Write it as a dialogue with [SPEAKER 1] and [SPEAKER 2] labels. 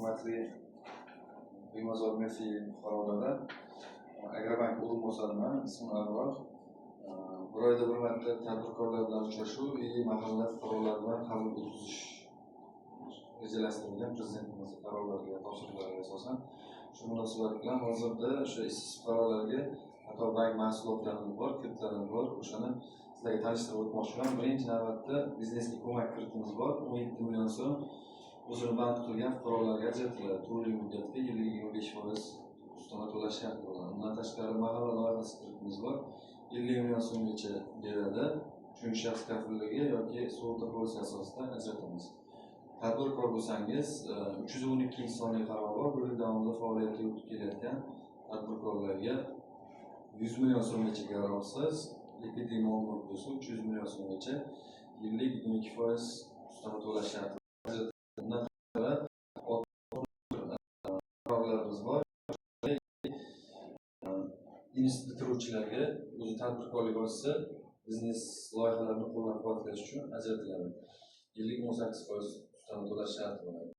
[SPEAKER 1] hurmatli Bimazor Messi fuqarolari, Agrobank o'rinbosariman, ismim Anvar. Bir oyda bir marta tadbirkorlar bilan uchrashuv va mahalla fuqarolari bilan qabul o'tkazish rejalashtirilgan Prezidentimizning qarorlariga, topshiriqlariga asosan shu munosabat bilan hozirda o'sha ishsiz fuqarolarga qator bank mahsulotlarimiz bor, kreditlarimiz bor. O'shani sizlarga tanishtirib o'tmoqchiman. Birinchi navbatda biznesga ko'mak kreditimiz bor. 17 million so'm o'zini band qilgan fuqarolarga ajratiladi. 4 yil muddatga yiliga 25% ustama to'lash shart bo'ladi. Undan tashqari mahalla loyihasi kreditimiz bor. 50 million so'mgacha beradi. Chunki shaxs kafilligi yoki sug'urta polisi asosida ajratamiz. Tadbirkor bo'lsangiz 312 sonli qaror bor. Bir yil davomida faoliyat yuritib kelayotgan tadbirkorlarga 100 million so'mgacha garovsiz likvidli ma'lumot bo'lsa 300 million so'mgacha yillik 22% ustama to'lash sharti. Bundan tashqari qarorlarimiz bor. Institut bitiruvchilarga o'zi tadbirkorlik ochsa biznes loyihalarini qo'llab-quvvatlash uchun ajratiladi. Yillik 18% ustama to'lash sharti bo'ladi.